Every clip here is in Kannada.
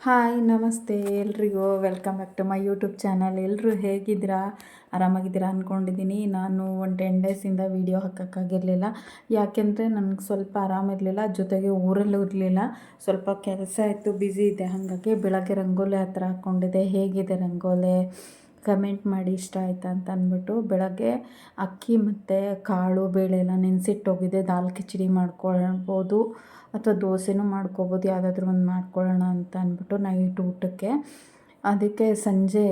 ಹಾಯ್ ನಮಸ್ತೆ ಎಲ್ರಿಗೂ welcome back to my YouTube channel. ಎಲ್ಲರೂ ಹೇಗಿದ್ದೀರಾ? ಆರಾಮಾಗಿದ್ದೀರಾ ಅಂದ್ಕೊಂಡಿದ್ದೀನಿ. ನಾನು 10 ಡೇಸಿಂದ ವೀಡಿಯೋ ಹಾಕೋಕ್ಕಾಗಿರಲಿಲ್ಲ. ಯಾಕೆಂದರೆ ನನಗೆ ಸ್ವಲ್ಪ ಆರಾಮಿರಲಿಲ್ಲ, ಜೊತೆಗೆ ಊರಲ್ಲೂ ಇರಲಿಲ್ಲ. ಸ್ವಲ್ಪ ಕೆಲಸ ಇತ್ತು, ಬ್ಯುಸಿ ಇದೆ. ಹಾಗಾಗಿ ಬೆಳಗ್ಗೆ ರಂಗೋಲಿ ಆ ಥರ ಹಾಕ್ಕೊಂಡಿದ್ದೆ. ಹೇಗಿದೆ ರಂಗೋಲಿ ಕಮೆಂಟ್ ಮಾಡಿ, ಇಷ್ಟ ಆಯಿತಾ ಅಂತ ಅಂದ್ಬಿಟ್ಟು. ಬೆಳಗ್ಗೆ ಅಕ್ಕಿ ಮತ್ತು ಕಾಳು ಬೇಳೆ ಎಲ್ಲ ನೆನೆಸಿಟ್ಟೋಗಿದೆ. ದಾಲ್ ಕಿಚಡಿ ಮಾಡ್ಕೊಳ್ಬೋದು ಅಥವಾ ದೋಸೆನೂ ಮಾಡ್ಕೊಬೋದು, ಯಾವುದಾದ್ರೂ ಒಂದು ಮಾಡ್ಕೊಳ್ಳೋಣ ಅಂತ ಅಂದ್ಬಿಟ್ಟು ನೈಟ್ ಊಟಕ್ಕೆ. ಅದಕ್ಕೆ ಸಂಜೆ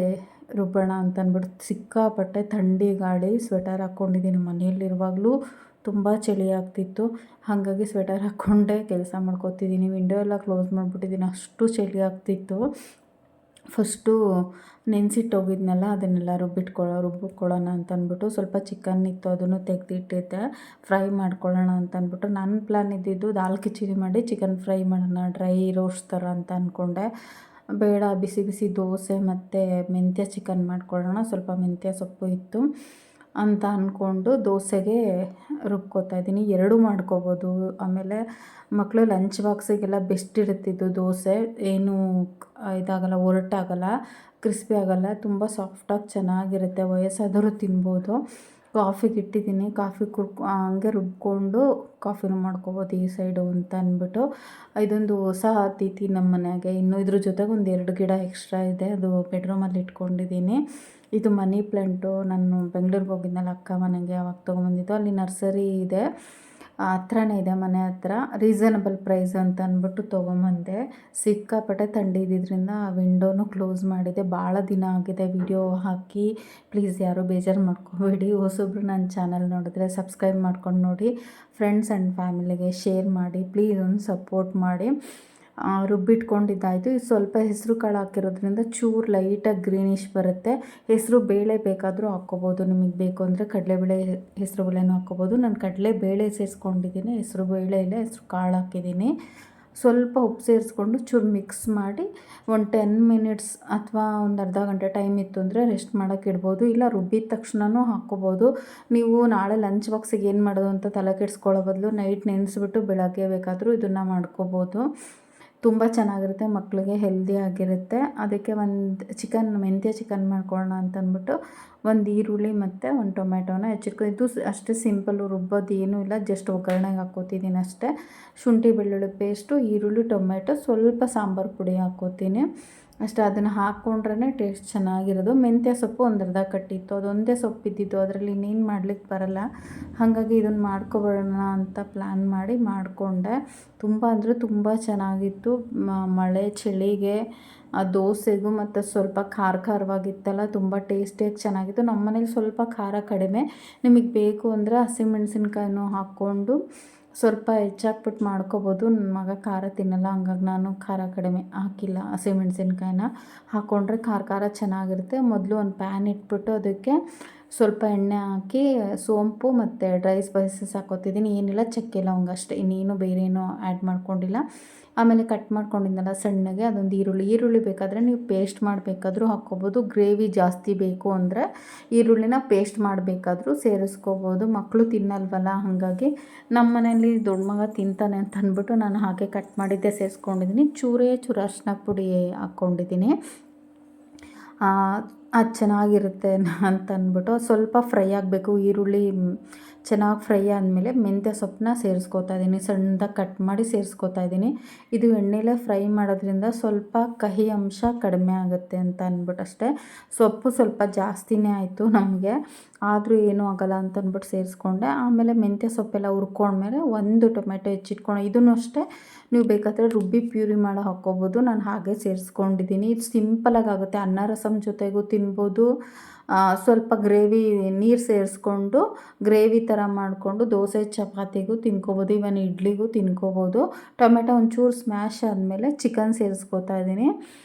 ರುಬ್ಬೋಣ ಅಂತ ಅಂದ್ಬಿಟ್ಟು ಸಿಕ್ಕಾಪಟ್ಟೆ ಥಂಡಿ ಗಾಳಿ, ಸ್ವೆಟರ್ ಹಾಕ್ಕೊಂಡಿದ್ದೀನಿ. ಮನೆಯಲ್ಲಿರುವಾಗಲೂ ತುಂಬ ಚಳಿ ಆಗ್ತಿತ್ತು, ಹಾಗಾಗಿ ಸ್ವೆಟರ್ ಹಾಕ್ಕೊಂಡೇ ಕೆಲಸ ಮಾಡ್ಕೊತಿದ್ದೀನಿ. ವಿಂಡೋ ಎಲ್ಲ ಕ್ಲೋಸ್ ಮಾಡಿಬಿಟ್ಟಿದ್ದೀನಿ, ಅಷ್ಟು ಚಳಿ ಆಗ್ತಿತ್ತು. ಫಸ್ಟು ನೆನೆಸಿಟ್ಟೋಗಿದ್ನಲ್ಲ, ಅದನ್ನೆಲ್ಲ ರುಬ್ಬಿಟ್ಕೊಳ್ಳೋಣ ಅಂತ ಅಂದ್ಬಿಟ್ಟು ಸ್ವಲ್ಪ ಚಿಕನ್ ಇತ್ತು, ಅದನ್ನು ತೆಗೆದಿಟ್ಟಿದ್ದೆ. ಫ್ರೈ ಮಾಡ್ಕೊಳ್ಳೋಣ ಅಂತ ಅಂದ್ಬಿಟ್ಟು ನನ್ನ ಪ್ಲ್ಯಾನ್ ಇದ್ದಿದ್ದು ದಾಲ್ ಕಿಚಡಿ ಮಾಡಿ ಚಿಕನ್ ಫ್ರೈ ಮಾಡೋಣ, ಡ್ರೈ ರೋಸ್ಟ್ ಥರ ಅಂತ ಅಂದ್ಕೊಂಡೆ. ಬೇಡ, ಬಿಸಿ ಬಿಸಿ ದೋಸೆ ಮತ್ತು ಮೆಂತ್ಯ ಚಿಕನ್ ಮಾಡ್ಕೊಳ್ಳೋಣ, ಸ್ವಲ್ಪ ಮೆಂತ್ಯ ಸೊಪ್ಪು ಇತ್ತು ಅಂತ ಅಂದ್ಕೊಂಡು ದೋಸೆಗೆ ರುಬ್ಕೋತಾ ಇದ್ದೀನಿ. ಎರಡೂ ಮಾಡ್ಕೋಬೋದು. ಆಮೇಲೆ ಮಕ್ಕಳು ಲಂಚ್ ಬಾಕ್ಸಿಗೆಲ್ಲ ಬೆಸ್ಟ್ ಇರುತ್ತಿದ್ದು ದೋಸೆ, ಏನೂ ಇದಾಗಲ್ಲ, ಒರಟಾಗಲ್ಲ, ಕ್ರಿಸ್ಪಿ ಆಗೋಲ್ಲ, ತುಂಬ ಸಾಫ್ಟಾಗಿ ಚೆನ್ನಾಗಿರುತ್ತೆ. ವಯಸ್ಸಾದವರು ತಿನ್ಬೋದು. ಕಾಫಿಗೆ ಇಟ್ಟಿದ್ದೀನಿ, ಕಾಫಿ ಹಂಗೆ ರುಬ್ಕೊಂಡು ಕಾಫಿನೂ ಮಾಡ್ಕೊಬೋದು ಈ ಸೈಡು ಅಂತ ಅಂದ್ಬಿಟ್ಟು. ಇದೊಂದು ಹೊಸ ಅತಿಥಿ ನಮ್ಮ ಮನೆಯಾಗೆ. ಇನ್ನು ಇದ್ರ ಜೊತೆಗೆ ಒಂದು 2 ಗಿಡ ಎಕ್ಸ್ಟ್ರಾ ಇದೆ, ಅದು ಬೆಡ್ರೂಮಲ್ಲಿ ಇಟ್ಕೊಂಡಿದ್ದೀನಿ. ಇದು ಮನಿ ಪ್ಲ್ಯಾಂಟು. ನಾನು ಬೆಂಗಳೂರಿಗೆ ಹೋಗಿದ್ನಲ್ಲ ಅಕ್ಕ ಮನೆಗೆ, ಅವಾಗ ತೊಗೊಂಬಂದಿದ್ದು. ಅಲ್ಲಿ ನರ್ಸರಿ ಇದೆ, ಹತ್ರನೇ ಇದೆ ಮನೆ ಹತ್ರ. ರೀಸನಬಲ್ ಪ್ರೈಸ್ ಅಂತ ಅಂದ್ಬಿಟ್ಟು ತೊಗೊಂಬಂದೆ. ಸಿಕ್ಕಾಪಟ್ಟೆ ಥಂಡಿ ಇದ್ದಿದ್ದರಿಂದ ವಿಂಡೋನು ಕ್ಲೋಸ್ ಮಾಡಿದೆ. ಭಾಳ ದಿನ ಆಗಿದೆ ವಿಡಿಯೋ ಹಾಕಿ, ಪ್ಲೀಸ್ ಯಾರೂ ಬೇಜಾರು ಮಾಡ್ಕೋಬೇಡಿ. ಹೊಸೊಬ್ರು ನನ್ನ ಚಾನಲ್ ನೋಡಿದ್ರೆ ಸಬ್ಸ್ಕ್ರೈಬ್ ಮಾಡ್ಕೊಂಡು ನೋಡಿ, ಫ್ರೆಂಡ್ಸ್ ಆ್ಯಂಡ್ ಫ್ಯಾಮಿಲಿಗೆ ಶೇರ್ ಮಾಡಿ, ಪ್ಲೀಸ್ ಒಂದು ಸಪೋರ್ಟ್ ಮಾಡಿ. ರುಬ್ಬಿಟ್ಕೊಂಡಿದ್ದಾಯಿತು. ಇದು ಸ್ವಲ್ಪ ಹೆಸರು ಕಾಳು ಹಾಕಿರೋದ್ರಿಂದ ಚೂರು ಲೈಟಾಗಿ ಗ್ರೀನಿಶ್ ಬರುತ್ತೆ. ಹೆಸರು ಬೇಳೆ ಬೇಕಾದರೂ ಹಾಕ್ಕೋಬೋದು, ನಿಮಗೆ ಬೇಕು ಅಂದರೆ ಕಡಲೆಬೇಳೆ ಹೆಸರು ಬೇಳೆನೂ ಹಾಕ್ಕೋಬೋದು. ನಾನು ಕಡಲೆಬೇಳೆ ಸೇರಿಸ್ಕೊಂಡಿದ್ದೀನಿ, ಹೆಸರು ಬೇಳೆ ಇಲ್ಲ, ಹೆಸರು ಕಾಳು ಹಾಕಿದ್ದೀನಿ. ಸ್ವಲ್ಪ ಉಪ್ಪು ಸೇರಿಸ್ಕೊಂಡು ಚೂರು ಮಿಕ್ಸ್ ಮಾಡಿ ಒಂದು 10 ಮಿನಿಟ್ಸ್ ಅಥವಾ ಒಂದು ಅರ್ಧ ಗಂಟೆ ಟೈಮ್ ಇತ್ತು ಅಂದರೆ ರೆಸ್ಟ್ ಮಾಡೋಕ್ಕೆ ಇಡ್ಬೋದು. ಇಲ್ಲ ರುಬ್ಬಿದ ತಕ್ಷಣವೂ ಹಾಕ್ಕೋಬೋದು. ನೀವು ನಾಳೆ ಲಂಚ್ ಬಾಕ್ಸಿಗೆ ಏನು ಮಾಡೋದು ಅಂತ ತಲೆ ಕೆಡಿಸ್ಕೊಳ್ಳೋ ಬದಲು ನೈಟ್ ನೆನೆಸ್ಬಿಟ್ಟು ಬೆಳಗ್ಗೆ ಬೇಕಾದರೂ ಇದನ್ನು ಮಾಡ್ಕೋಬೋದು. ತುಂಬ ಚೆನ್ನಾಗಿರುತ್ತೆ, ಮಕ್ಕಳಿಗೆ ಹೆಲ್ದಿಯಾಗಿರುತ್ತೆ. ಅದಕ್ಕೆ ಒಂದು ಮೆಂತ್ಯ ಚಿಕನ್ ಮಾಡ್ಕೊಳ್ಳೋಣ ಅಂತ ಅಂದ್ಬಿಟ್ಟು ಒಂದು ಈರುಳ್ಳಿ ಮತ್ತು ಒಂದು ಟೊಮೆಟೊನ ಇದು ಅಷ್ಟೇ ಸಿಂಪಲ್ಲು, ರುಬ್ಬೋದು ಏನೂ ಇಲ್ಲ, ಜಸ್ಟ್ ಒಗ್ಗರಣೆಗೆ ಹಾಕ್ಕೋತಿದ್ದೀನಿ ಅಷ್ಟೇ. ಶುಂಠಿ ಬೆಳ್ಳುಳ್ಳಿ ಪೇಸ್ಟು, ಈರುಳ್ಳಿ, ಟೊಮೆಟೊ, ಸ್ವಲ್ಪ ಸಾಂಬಾರು ಪುಡಿ ಹಾಕ್ಕೋತೀನಿ ಅಷ್ಟೇ. ಅದನ್ನು ಹಾಕ್ಕೊಂಡ್ರೆ ಟೇಸ್ಟ್ ಚೆನ್ನಾಗಿರೋದು. ಮೆಂತ್ಯ ಸೊಪ್ಪು ಒಂದು ಅರ್ಧ ಕಟ್ಟಿತ್ತು, ಅದೊಂದೇ ಸೊಪ್ಪು ಇದ್ದಿದ್ದು, ಅದರಲ್ಲಿ ಇನ್ನೇನು ಮಾಡ್ಲಿಕ್ಕೆ ಬರಲ್ಲ. ಹಾಗಾಗಿ ಇದನ್ನು ಮಾಡ್ಕೊಬಿಡೋಣ ಅಂತ ಪ್ಲ್ಯಾನ್ ಮಾಡಿ ಮಾಡಿಕೊಂಡೆ. ತುಂಬ ಅಂದರೆ ತುಂಬ ಚೆನ್ನಾಗಿತ್ತು. ಮಳೆ ಚಳಿಗೆ ಆ ದೋಸೆಗೂ ಮತ್ತು ಸ್ವಲ್ಪ ಖಾರವಾಗಿತ್ತಲ್ಲ, ತುಂಬ ಟೇಸ್ಟಿಯಾಗಿ ಚೆನ್ನಾಗಿತ್ತು. ನಮ್ಮ ಮನೇಲಿ ಸ್ವಲ್ಪ ಖಾರ ಕಡಿಮೆ. ನಿಮಗೆ ಬೇಕು ಅಂದರೆ ಹಸಿಮೆಣ್ಸಿನ್ಕಾಯಿನೂ ಹಾಕ್ಕೊಂಡು ಸ್ವಲ್ಪ ಹೆಚ್ಚಾಕ್ಬಿಟ್ಟು ಮಾಡ್ಕೊಬೋದು. ನನ್ನ ಮಗ ಖಾರ ತಿನ್ನಲ್ಲ, ಹಂಗಾಗಿ ನಾನು ಖಾರ ಕಡಿಮೆ ಹಾಕಿಲ್ಲ. ಹಸಿಮೆಣ್ಸಿನ್ಕಾಯಿನ ಹಾಕ್ಕೊಂಡ್ರೆ ಖಾರ ಚೆನ್ನಾಗಿರುತ್ತೆ. ಮೊದಲು ಒಂದು ಪ್ಯಾನ್ ಇಟ್ಬಿಟ್ಟು ಅದಕ್ಕೆ ಸ್ವಲ್ಪ ಎಣ್ಣೆ ಹಾಕಿ ಸೋಂಪು ಮತ್ತು ಡ್ರೈ ಸ್ಪೈಸಸ್ ಹಾಕ್ಕೋತಿದ್ದೀನಿ. ಏನಿಲ್ಲ, ಚಕ್ಕೆ ಲವಂಗ ಅಷ್ಟೇ, ಇನ್ನೇನು ಬೇರೆ ಏನೂ ಆ್ಯಡ್ ಮಾಡ್ಕೊಂಡಿಲ್ಲ. ಆಮೇಲೆ ಕಟ್ ಮಾಡ್ಕೊಂಡಿದ್ದೆನಲ್ಲ ಸಣ್ಣಗೆ ಅದೊಂದು ಈರುಳ್ಳಿ ಬೇಕಾದರೆ ನೀವು ಪೇಸ್ಟ್ ಮಾಡಬೇಕಾದ್ರೂ ಹಾಕ್ಕೋಬೋದು. ಗ್ರೇವಿ ಜಾಸ್ತಿ ಬೇಕು ಅಂದರೆ ಈರುಳ್ಳಿನ ಪೇಸ್ಟ್ ಮಾಡಬೇಕಾದ್ರೂ ಸೇರಿಸ್ಕೋಬೋದು. ಮಕ್ಕಳು ತಿನ್ನಲ್ವಲ್ಲ, ಹಾಗಾಗಿ ನಮ್ಮ ಮನೇಲಿ ದೊಡ್ಡ ಮಗ ತಿಂತಾನೆ ಅಂತ ಅಂದ್ಬಿಟ್ಟು ನಾನು ಹಾಗೆ ಕಟ್ ಮಾಡಿದ್ದೆ ಸೇರಿಸ್ಕೊಂಡಿದ್ದೀನಿ. ಚೂರು ಅರಿಶಿನ ಪುಡಿ ಹಾಕ್ಕೊಂಡಿದ್ದೀನಿ. ಅದು ಚೆನ್ನಾಗಿರುತ್ತೆ ಅಂತ ಅಂದ್ಬಿಟ್ಟು ಸ್ವಲ್ಪ ಫ್ರೈ ಆಗಬೇಕು. ಈರುಳ್ಳಿ ಚೆನ್ನಾಗಿ ಫ್ರೈ ಆದಮೇಲೆ ಮೆಂತ್ಯ ಸೊಪ್ಪನ್ನ ಸೇರಿಸ್ಕೋತಾ ಇದ್ದೀನಿ, ಸಣ್ಣದಾಗಿ ಕಟ್ ಮಾಡಿ ಸೇರಿಸ್ಕೋತಾ ಇದ್ದೀನಿ. ಇದು ಎಣ್ಣೆಲೇ ಫ್ರೈ ಮಾಡೋದ್ರಿಂದ ಸ್ವಲ್ಪ ಕಹಿ ಅಂಶ ಕಡಿಮೆ ಆಗುತ್ತೆ ಅಂತ ಅಂದ್ಬಿಟ್ಟು ಅಷ್ಟೇ. ಸೊಪ್ಪು ಸ್ವಲ್ಪ ಜಾಸ್ತಿನೇ ಆಯಿತು ನಮಗೆ, ಆದರೂ ಏನೂ ಆಗೋಲ್ಲ ಅಂತ ಅಂದ್ಬಿಟ್ಟು ಸೇರಿಸ್ಕೊಂಡೆ. ಆಮೇಲೆ ಮೆಂತ್ಯ ಸೊಪ್ಪೆಲ್ಲ ಹುರ್ಕೊಂಡ್ಮೇಲೆ ಒಂದು ಟೊಮೆಟೊ ಹೆಚ್ಚಿಟ್ಕೊಂಡು, ಇದನ್ನು ಅಷ್ಟೇ ನೀವು ಬೇಕಾದರೆ ರುಬ್ಬಿ ಪ್ಯೂರಿ ಮಾಡಿ ಹಾಕ್ಕೋಬೋದು. ನಾನು ಹಾಗೆ ಸೇರಿಸ್ಕೊಂಡಿದ್ದೀನಿ. ಇದು ಸಿಂಪಲಾಗಿ ಆಗುತ್ತೆ, ಅನ್ನ ರಸಮ್ ಜೊತೆಗೂ ತಿನ್ಬೋದು. ಸ್ವಲ್ಪ ಗ್ರೇವಿ ನೀರು ಸೇರಿಸ್ಕೊಂಡು ಗ್ರೇವಿ ಥರ ಮಾಡಿಕೊಂಡು ದೋಸೆ ಚಪಾತಿಗೂ ತಿನ್ಕೋಬೋದು, ಇವನ್ ಇಡ್ಲಿಗೂ ತಿನ್ಕೋಬೋದು. ಟೊಮೆಟೊ ಒಂಚೂರು ಸ್ಮ್ಯಾಶ್ ಆದಮೇಲೆ ಚಿಕನ್ ಸೇರಿಸ್ಕೋತಾ ಇದ್ದೀನಿ.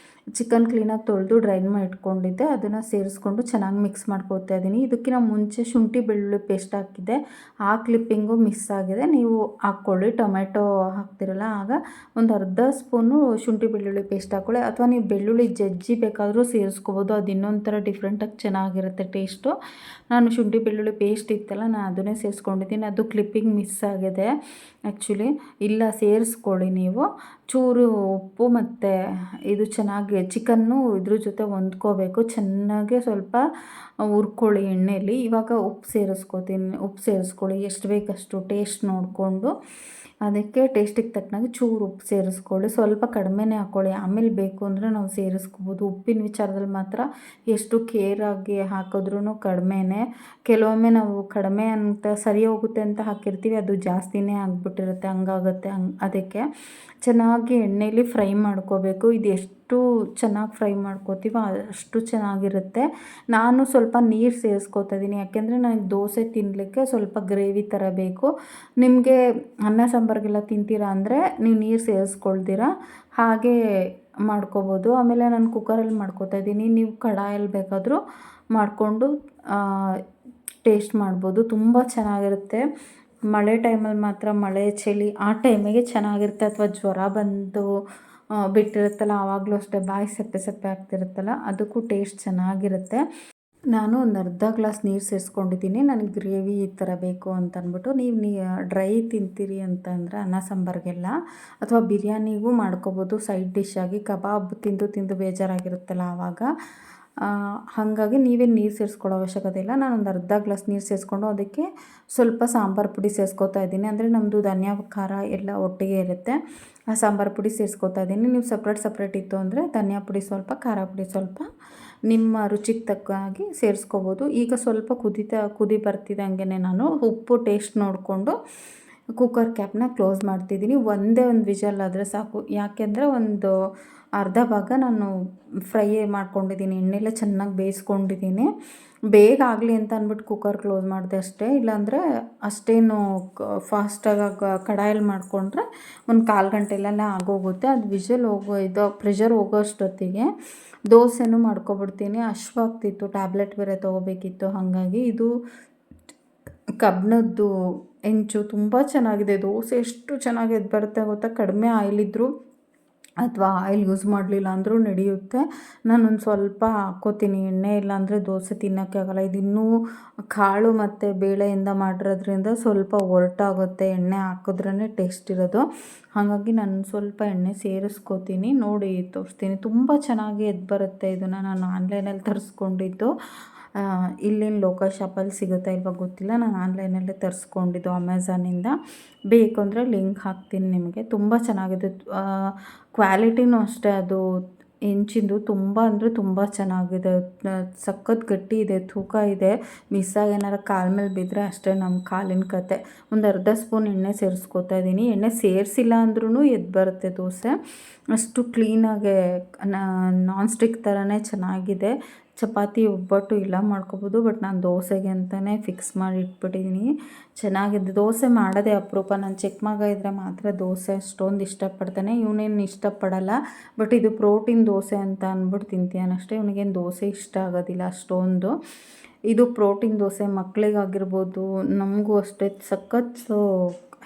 ಚಿಕನ್ ಕ್ಲೀನಾಗಿ ತೊಳೆದು ಡ್ರೈನ್ ಮಾಡಿ ಇಟ್ಕೊಂಡಿದ್ದೆ, ಅದನ್ನು ಸೇರಿಸ್ಕೊಂಡು ಚೆನ್ನಾಗಿ ಮಿಕ್ಸ್ ಮಾಡ್ಕೋತಾ ಇದ್ದೀನಿ. ಇದಕ್ಕಿಂತ ಮುಂಚೆ ಶುಂಠಿ ಬೆಳ್ಳುಳ್ಳಿ ಪೇಸ್ಟ್ ಹಾಕಿದ್ದೆ, ಆ ಕ್ಲಿಪ್ಪಿಂಗು ಮಿಸ್ ಆಗಿದೆ, ನೀವು ಹಾಕ್ಕೊಳ್ಳಿ. ಟೊಮೆಟೊ ಹಾಕ್ತಿರಲ್ಲ ಆಗ ಒಂದು ಅರ್ಧ ಸ್ಪೂನು ಶುಂಠಿ ಬೆಳ್ಳುಳ್ಳಿ ಪೇಸ್ಟ್ ಹಾಕ್ಕೊಳ್ಳಿ, ಅಥವಾ ನೀವು ಬೆಳ್ಳುಳ್ಳಿ ಜಜ್ಜಿ ಬೇಕಾದರೂ ಸೇರಿಸ್ಕೋಬೋದು. ಅದು ಇನ್ನೊಂದು ಥರ ಡಿಫ್ರೆಂಟಾಗಿ ಚೆನ್ನಾಗಿರುತ್ತೆ ಟೇಸ್ಟು. ನಾನು ಶುಂಠಿ ಬೆಳ್ಳುಳ್ಳಿ ಪೇಸ್ಟ್ ಇತ್ತಲ್ಲ, ನಾನು ಅದನ್ನೇ ಸೇರಿಸ್ಕೊಂಡಿದ್ದೀನಿ. ಅದು ಕ್ಲಿಪ್ಪಿಂಗ್ ಮಿಸ್ ಆಗಿದೆ ಆ್ಯಕ್ಚುಲಿ. ಇಲ್ಲ, ಸೇರಿಸ್ಕೊಳ್ಳಿ ನೀವು. ಚೂರು ಉಪ್ಪು ಮತ್ತು ಇದು ಚೆನ್ನಾಗಿ ಚಿಕನ್ನು ಇದ್ರ ಜೊತೆ ಹೊಂದ್ಕೋಬೇಕು. ಚೆನ್ನಾಗಿ ಸ್ವಲ್ಪ ಹುರ್ಕೊಳ್ಳಿ ಎಣ್ಣೆಯಲ್ಲಿ. ಇವಾಗ ಉಪ್ಪು ಸೇರಿಸ್ಕೊಳ್ಳಿ, ಎಷ್ಟು ಬೇಕಷ್ಟು ಟೇಸ್ಟ್ ನೋಡಿಕೊಂಡು. ಅದಕ್ಕೆ ಟೇಸ್ಟಿಗೆ ತಕ್ಕನಾಗಿ ಚೂರು ಉಪ್ಪು ಸೇರಿಸ್ಕೊಳ್ಳಿ. ಸ್ವಲ್ಪ ಕಡಿಮೆನೇ ಹಾಕ್ಕೊಳ್ಳಿ, ಆಮೇಲೆ ಬೇಕು ಅಂದರೆ ನಾವು ಸೇರಿಸ್ಕೋಬೋದು. ಉಪ್ಪಿನ ವಿಚಾರದಲ್ಲಿ ಮಾತ್ರ ಎಷ್ಟು ಕೇರಾಗಿ ಹಾಕಿದ್ರೂ ಕಡಿಮೆನೇ. ಕೆಲವೊಮ್ಮೆ ನಾವು ಕಡಿಮೆ ಅಂತ ಸರಿ ಹೋಗುತ್ತೆ ಅಂತ ಹಾಕಿರ್ತೀವಿ, ಅದು ಜಾಸ್ತಿನೇ ಆಗಿಬಿಟ್ಟಿರುತ್ತೆ, ಹಂಗಾಗುತ್ತೆ. ಅದಕ್ಕೆ ಚೆನ್ನಾಗಿ ಎಣ್ಣೆಯಲ್ಲಿ ಫ್ರೈ ಮಾಡ್ಕೋಬೇಕು. ಇದು ಎಷ್ಟು ಚೆನ್ನಾಗಿ ಫ್ರೈ ಮಾಡ್ಕೋತೀವೋ ಅಷ್ಟು ಚೆನ್ನಾಗಿರುತ್ತೆ. ನಾನು ಸ್ವಲ್ಪ ನೀರು ಸೇರಿಸ್ಕೋತಾ ಇದ್ದೀನಿ, ಯಾಕೆಂದರೆ ನನಗೆ ದೋಸೆ ತಿನ್ನಲಿಕ್ಕೆ ಸ್ವಲ್ಪ ಗ್ರೇವಿ ಥರ ಬೇಕು. ನಿಮಗೆ ಅನ್ನ ಸಾಂಬಾರಿಗೆಲ್ಲ ತಿಂತೀರಾ ಅಂದರೆ ನೀವು ನೀರು ಸೇರಿಸ್ಕೊಳ್ದಿರ ಹಾಗೇ ಮಾಡ್ಕೋಬೋದು. ಆಮೇಲೆ ನಾನು ಕುಕ್ಕರಲ್ಲಿ ಮಾಡ್ಕೋತಾ ಇದ್ದೀನಿ, ನೀವು ಕಡಾಯಲ್ಲಿ ಬೇಕಾದರೂ ಮಾಡಿಕೊಂಡು ಟೇಸ್ಟ್ ಮಾಡ್ಬೋದು. ತುಂಬ ಚೆನ್ನಾಗಿರುತ್ತೆ. ಮಳೆ ಟೈಮಲ್ಲಿ ಮಾತ್ರ, ಮಳೆ ಚಳಿ ಆ ಟೈಮಿಗೆ ಚೆನ್ನಾಗಿರುತ್ತೆ. ಅಥವಾ ಜ್ವರ ಬಂದು ಬಿಟ್ಟಿರುತ್ತಲ್ಲ, ಆವಾಗಲೂ ಅಷ್ಟೇ ಬಾಯಿ ಸಪ್ಪೆ ಸಪ್ಪೆ ಆಗ್ತಿರುತ್ತಲ್ಲ, ಅದಕ್ಕೂ ಟೇಸ್ಟ್ ಚೆನ್ನಾಗಿರುತ್ತೆ. ನಾನು ಒಂದು ಅರ್ಧ ಗ್ಲಾಸ್ ನೀರು ಸೇರಿಸ್ಕೊಂಡಿದ್ದೀನಿ, ನನಗೆ ಗ್ರೇವಿ ಈ ಥರ ಬೇಕು ಅಂತ ಅಂದ್ಬಿಟ್ಟು. ನೀವು ಡ್ರೈ ತಿಂತೀರಿ ಅಂತಂದರೆ ಅನ್ನ ಸಾಂಬಾರಿಗೆಲ್ಲ ಅಥವಾ ಬಿರಿಯಾನಿಗೂ ಮಾಡ್ಕೋಬೋದು ಸೈಡ್ ಡಿಶ್ಶಾಗಿ. ಕಬಾಬ್ ತಿಂದು ಬೇಜಾರಾಗಿರುತ್ತಲ್ಲ ಆವಾಗ. ಹಾಗಾಗಿ ನೀವೇನು ನೀರು ಸೇರಿಸ್ಕೊಳ್ಳೋ ಅವಶ್ಯಕತೆ ಇಲ್ಲ. ನಾನೊಂದು ಅರ್ಧ ಗ್ಲಾಸ್ ನೀರು ಸೇರಿಸ್ಕೊಂಡು ಅದಕ್ಕೆ ಸ್ವಲ್ಪ ಸಾಂಬಾರು ಪುಡಿ ಸೇರಿಸ್ಕೊತಾ ಇದ್ದೀನಿ. ಅಂದರೆ ನಮ್ಮದು ಧನಿಯಾ ಖಾರ ಎಲ್ಲ ಒಟ್ಟಿಗೆ ಇರುತ್ತೆ, ಆ ಸಾಂಬಾರು ಪುಡಿ ಸೇರಿಸ್ಕೊತಾ ಇದ್ದೀನಿ. ನೀವು ಸಪ್ರೇಟ್ ಇತ್ತು ಅಂದರೆ ಧನಿಯಾ ಪುಡಿ ಸ್ವಲ್ಪ, ಖಾರ ಪುಡಿ ಸ್ವಲ್ಪ ನಿಮ್ಮ ರುಚಿಗೆ ತಕ್ಕ ಹಾಗೆ ಸೇರಿಸ್ಕೋಬೋದು. ಈಗ ಸ್ವಲ್ಪ ಕುದಿ ಬರ್ತಿದ್ದಂಗೆ ನಾನು ಉಪ್ಪು ಟೇಸ್ಟ್ ನೋಡಿಕೊಂಡು ಕುಕ್ಕರ್ ಕ್ಯಾಪ್ನ ಕ್ಲೋಸ್ ಮಾಡ್ತಿದ್ದೀನಿ. ಒಂದೇ ಒಂದು ವಿಷಲ್ ಆದರೆ ಸಾಕು, ಯಾಕೆಂದರೆ ಒಂದು ಅರ್ಧ ಭಾಗ ನಾನು ಫ್ರೈ ಮಾಡ್ಕೊಂಡಿದ್ದೀನಿ, ಎಣ್ಣೆಲೆ ಚೆನ್ನಾಗಿ ಬೇಯಿಸ್ಕೊಂಡಿದ್ದೀನಿ. ಬೇಗ ಆಗಲಿ ಅಂತ ಅಂದ್ಬಿಟ್ಟು ಕುಕ್ಕರ್ ಕ್ಲೋಸ್ ಮಾಡಿದೆ ಅಷ್ಟೇ. ಇಲ್ಲಾಂದರೆ ಅಷ್ಟೇನು ಫಾಸ್ಟಾಗಿ ಕಡಾಯಲ್ಲಿ ಮಾಡಿಕೊಂಡ್ರೆ ಒಂದು ಕಾಲು ಗಂಟೆಯಲ್ಲೆಲ್ಲ ಆಗೋಗುತ್ತೆ. ಅದು ಪ್ರೆಷರ್ ಹೋಗೋ ಅಷ್ಟೊತ್ತಿಗೆ ದೋಸೆನೂ ಮಾಡ್ಕೊಬಿಡ್ತೀನಿ. ಹಶ್ವಾಗ್ತಿತ್ತು, ಟ್ಯಾಬ್ಲೆಟ್ ಬೇರೆ ತೊಗೋಬೇಕಿತ್ತು. ಹಾಗಾಗಿ ಇದು ಕಬ್ಬಿಣದ್ದು ಹೆಂಚು ತುಂಬ ಚೆನ್ನಾಗಿದೆ. ದೋಸೆ ಎಷ್ಟು ಚೆನ್ನಾಗಿ ಬರುತ್ತೆ ಗೊತ್ತಾ. ಕಡಿಮೆ ಆಯಿಲಿದ್ರು ಅಥವಾ ಆಯಿಲ್ ಯೂಸ್ ಮಾಡಲಿಲ್ಲ ಅಂದರೂ ನಡೆಯುತ್ತೆ. ನಾನೊಂದು ಸ್ವಲ್ಪ ಹಾಕ್ಕೋತೀನಿ ಎಣ್ಣೆ, ಇಲ್ಲಾಂದರೆ ದೋಸೆ ತಿನ್ನೋಕ್ಕೆ ಆಗೋಲ್ಲ. ಇದು ಇನ್ನೂ ಕಾಳು ಮತ್ತು ಬೇಳೆಯಿಂದ ಮಾಡಿರೋದ್ರಿಂದ ಸ್ವಲ್ಪ ಒರಟಾಗುತ್ತೆ, ಎಣ್ಣೆ ಹಾಕಿದ್ರೇ ಟೇಸ್ಟ್ ಇರೋದು. ಹಾಗಾಗಿ ನಾನು ಸ್ವಲ್ಪ ಎಣ್ಣೆ ಸೇರಿಸ್ಕೋತೀನಿ. ನೋಡಿ ತೋರಿಸ್ತೀನಿ, ತುಂಬ ಚೆನ್ನಾಗಿ ಬರುತ್ತೆ. ಇದನ್ನು ನಾನು ಆನ್ಲೈನಲ್ಲಿ ತರಿಸ್ಕೊಂಡಿದ್ದು. ಇಲ್ಲಿನ ಲೋಕಲ್ ಶಾಪಲ್ಲಿ ಸಿಗುತ್ತಾ ಇಲ್ವ ಗೊತ್ತಿಲ್ಲ, ನಾನು ಆನ್ಲೈನಲ್ಲೇ ತರಿಸ್ಕೊಂಡಿದ್ದು ಅಮೆಝಾನಿಂದ. ಬೇಕು ಅಂದರೆ ಲಿಂಕ್ ಹಾಕ್ತೀನಿ ನಿಮಗೆ. ತುಂಬ ಚೆನ್ನಾಗಿದೆ, ಕ್ವಾಲಿಟಿನೂ ಅಷ್ಟೇ. ಅದು ಹೆಂಚಿಂದು ತುಂಬ ಅಂದರೆ ತುಂಬ ಚೆನ್ನಾಗಿದೆ, ಸಖತ್ ಗಟ್ಟಿ ಇದೆ, ತೂಕ ಇದೆ. ಮಿಸ್ಸಾಗಿ ಏನಾರು ಕಾಲ ಮೇಲೆ ಬಿದ್ದರೆ ಅಷ್ಟೇ ನಮ್ಮ ಕಾಲಿನ ಕತೆ. ಒಂದು ಅರ್ಧ ಸ್ಪೂನ್ ಎಣ್ಣೆ ಸೇರಿಸ್ಕೊತಾ ಇದ್ದೀನಿ. ಎಣ್ಣೆ ಸೇರಿಸಿಲ್ಲ ಅಂದ್ರೂ ಬರುತ್ತೆ ದೋಸೆ, ಅಷ್ಟು ಕ್ಲೀನಾಗೆ ನಾನ್ ಸ್ಟಿಕ್ ಥರನೇ ಚೆನ್ನಾಗಿದೆ. ಚಪಾತಿ ಒಬ್ಬಟ್ಟು ಇಲ್ಲ ಮಾಡ್ಕೊಬೋದು, ಬಟ್ ನಾನು ದೋಸೆಗೆ ಅಂತಲೇ ಫಿಕ್ಸ್ ಮಾಡಿ ಇಟ್ಬಿಟ್ಟಿದ್ದೀನಿ. ಚೆನ್ನಾಗಿದೆ. ದೋಸೆ ಮಾಡೋದೇ ಅಪರೂಪ. ನನ್ನ ಚಿಕ್ಕ ಮಗ ಇದ್ದರೆ ಮಾತ್ರ ದೋಸೆ ಅಷ್ಟೊಂದು ಇಷ್ಟಪಡ್ತಾನೆ, ಇವನೇನು ಇಷ್ಟಪಡಲ್ಲ. ಬಟ್ ಇದು ಪ್ರೋಟೀನ್ ದೋಸೆ ಅಂತ ಅಂದ್ಬಿಟ್ಟು ತಿಂತೀಯಾನಷ್ಟೇ, ಇವನಿಗೇನು ದೋಸೆ ಇಷ್ಟ ಆಗೋದಿಲ್ಲ ಅಷ್ಟೊಂದು. ಇದು ಪ್ರೋಟೀನ್ ದೋಸೆ, ಮಕ್ಕಳಿಗಾಗಿರ್ಬೋದು ನಮಗೂ ಅಷ್ಟೇ ಸಖತ್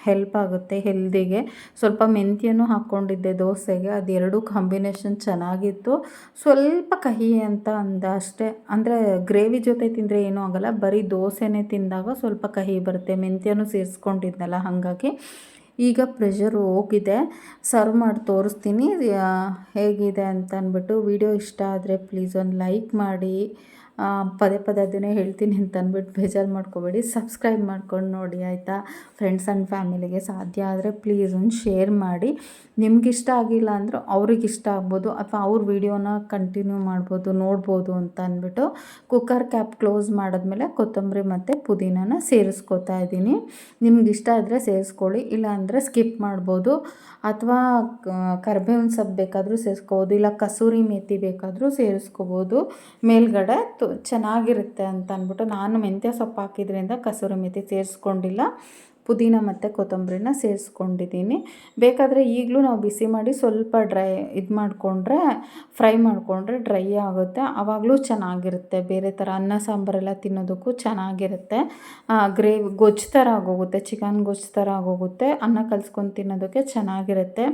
ಹೆಲ್ಪ್ ಆಗುತ್ತೆ ಹೆಲ್ದಿಗೆ. ಸ್ವಲ್ಪ ಮೆಂತ್ಯನೂ ಹಾಕ್ಕೊಂಡಿದ್ದೆ ದೋಸೆಗೆ, ಅದೆರಡೂ ಕಾಂಬಿನೇಷನ್ ಚೆನ್ನಾಗಿತ್ತು. ಸ್ವಲ್ಪ ಕಹಿ ಅಂತ ಅಷ್ಟೇ. ಅಂದರೆ ಗ್ರೇವಿ ಜೊತೆ ತಿಂದರೆ ಏನೂ ಆಗೋಲ್ಲ, ಬರೀ ದೋಸೆನೇ ತಿಂದಾಗ ಸ್ವಲ್ಪ ಕಹಿ ಬರುತ್ತೆ, ಮೆಂತ್ಯನೂ ಸೇರಿಸ್ಕೊಂಡಿದ್ನಲ್ಲ ಹಾಗಾಗಿ. ಈಗ ಪ್ರೆಷರ್ ಹೋಗಿದೆ, ಸರ್ವ್ ಮಾಡಿ ತೋರಿಸ್ತೀನಿ ಹೇಗಿದೆ ಅಂತ ಅಂದ್ಬಿಟ್ಟು. ವಿಡಿಯೋ ಇಷ್ಟ ಆದರೆ ಪ್ಲೀಸ್ ಒಂದು ಲೈಕ್ ಮಾಡಿ. ಪದೇ ಅದನ್ನೇ ಹೇಳ್ತೀನಿ ಅಂತ ಅಂದ್ಬಿಟ್ಟು ಬೇಜಾರು ಮಾಡ್ಕೋಬೇಡಿ. ಸಬ್ಸ್ಕ್ರೈಬ್ ಮಾಡ್ಕೊಂಡು ನೋಡಿ ಆಯಿತಾ. ಫ್ರೆಂಡ್ಸ್ ಆ್ಯಂಡ್ ಫ್ಯಾಮಿಲಿಗೆ ಸಾಧ್ಯ ಆದರೆ ಪ್ಲೀಸ್ ಒಂದು ಶೇರ್ ಮಾಡಿ. ನಿಮ್ಗಿಷ್ಟ ಆಗಿಲ್ಲ ಅಂದ್ರೆ ಅವ್ರಿಗೆ ಇಷ್ಟ ಆಗ್ಬೋದು, ಅಥವಾ ಅವ್ರ ವೀಡಿಯೋನ ಕಂಟಿನ್ಯೂ ಮಾಡ್ಬೋದು, ನೋಡ್ಬೋದು ಅಂತ ಅಂದ್ಬಿಟ್ಟು ಕುಕ್ಕರ್ ಕ್ಯಾಪ್ ಕ್ಲೋಸ್ ಮಾಡಿದ್ಮೇಲೆ ಕೊತ್ತಂಬರಿ ಮತ್ತು ಪುದೀನಾನ ಸೇರಿಸ್ಕೊತಾ ಇದ್ದೀನಿ. ನಿಮ್ಗಿಷ್ಟ ಆದರೆ ಸೇರಿಸ್ಕೊಳ್ಳಿ, ಇಲ್ಲ ಅಂದರೆ ಸ್ಕಿಪ್ ಮಾಡ್ಬೋದು. ಅಥವಾ ಕರಿಬೇವಿನ ಸೊಪ್ಪು ಬೇಕಾದರೂ ಸೇರಿಸ್ಕೋಬೋದು, ಇಲ್ಲ ಕಸೂರಿ ಮೇಥಿ ಬೇಕಾದರೂ ಸೇರಿಸ್ಕೋಬೋದು ಮೇಲ್ಗಡೆ. ಚೆನ್ನಾಗಿರುತ್ತೆ ಅಂತ ಅಂದ್ಬಿಟ್ಟು ನಾನು ಮೆಂತ್ಯ ಸೊಪ್ಪು ಹಾಕಿದ್ರಿಂದ ಕಸೂರಿ ಮೇಥಿ ಸೇರಿಸ್ಕೊಂಡಿಲ್ಲ, ಪುದೀನ ಮತ್ತು ಕೊತ್ತಂಬರಿನ ಸೇರಿಸ್ಕೊಂಡಿದ್ದೀನಿ. ಬೇಕಾದರೆ ಈಗಲೂ ನಾವು ಬಿಸಿ ಮಾಡಿ ಸ್ವಲ್ಪ ಫ್ರೈ ಮಾಡಿಕೊಂಡ್ರೆ ಡ್ರೈ ಆಗುತ್ತೆ, ಆವಾಗಲೂ ಚೆನ್ನಾಗಿರುತ್ತೆ. ಬೇರೆ ಥರ ಅನ್ನ ಸಾಂಬಾರೆಲ್ಲ ತಿನ್ನೋದಕ್ಕೂ ಚೆನ್ನಾಗಿರುತ್ತೆ. ಗೊಜ್ಜು ಥರ ಆಗೋಗುತ್ತೆ, ಚಿಕನ್ ಗೊಜ್ಜು ಥರ ಆಗೋಗುತ್ತೆ. ಅನ್ನ ಕಲ್ಸ್ಕೊಂಡು ತಿನ್ನೋದಕ್ಕೆ ಚೆನ್ನಾಗಿರುತ್ತೆ.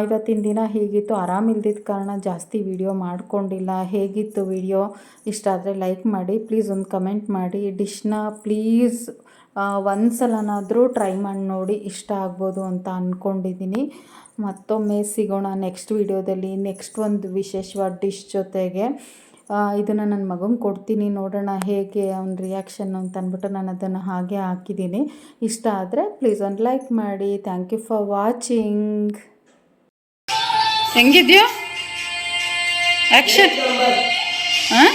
ಇವತ್ತಿನ ದಿನ ಹೀಗಿತ್ತು. ಆರಾಮಿಲ್ದಿದ್ದ ಕಾರಣ ಜಾಸ್ತಿ ವಿಡಿಯೋ ಮಾಡ್ಕೊಂಡಿಲ್ಲ. ಹೇಗಿತ್ತು ವಿಡಿಯೋ? ಇಷ್ಟ ಆದರೆ ಲೈಕ್ ಮಾಡಿ, ಪ್ಲೀಸ್ ಒಂದು ಕಮೆಂಟ್ ಮಾಡಿ. ಡಿಶ್ನ ಪ್ಲೀಸ್ ಒಂದು ಸಲನಾದರೂ ಟ್ರೈ ಮಾಡಿ ನೋಡಿ, ಇಷ್ಟ ಆಗ್ಬೋದು ಅಂತ ಅಂದ್ಕೊಂಡಿದ್ದೀನಿ. ಮತ್ತೊಮ್ಮೆ ಸಿಗೋಣ ನೆಕ್ಸ್ಟ್ ವಿಡಿಯೋದಲ್ಲಿ, ನೆಕ್ಸ್ಟ್ ಒಂದು ವಿಶೇಷವಾದ ಡಿಶ್ ಜೊತೆಗೆ. ಇದನ್ನು ನನ್ನ ಮಗಂಗೆ ಕೊಡ್ತೀನಿ, ನೋಡೋಣ ಹೇಗೆ ಅವ್ನ ರಿಯಾಕ್ಷನ್ ಅಂತ ಅಂದ್ಬಿಟ್ಟು ನಾನು ಅದನ್ನು ಹಾಗೆ ಹಾಕಿದ್ದೀನಿ. ಇಷ್ಟ ಆದರೆ ಪ್ಲೀಸ್ ಒಂದು ಲೈಕ್ ಮಾಡಿ. Thank you for watching. ಹೆಂಗಿದೆಯೋ ಆ್ಯಕ್ಷನ್? ಹಾಂ,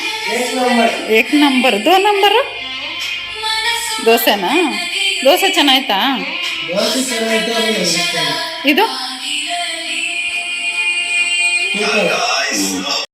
ಏಕ್ ನಂಬರ್, ನಂಬರು ದೋಸೆನಾ? ದೋಸೆ ಚೆನ್ನಾಯ್ತಾ? ಇದು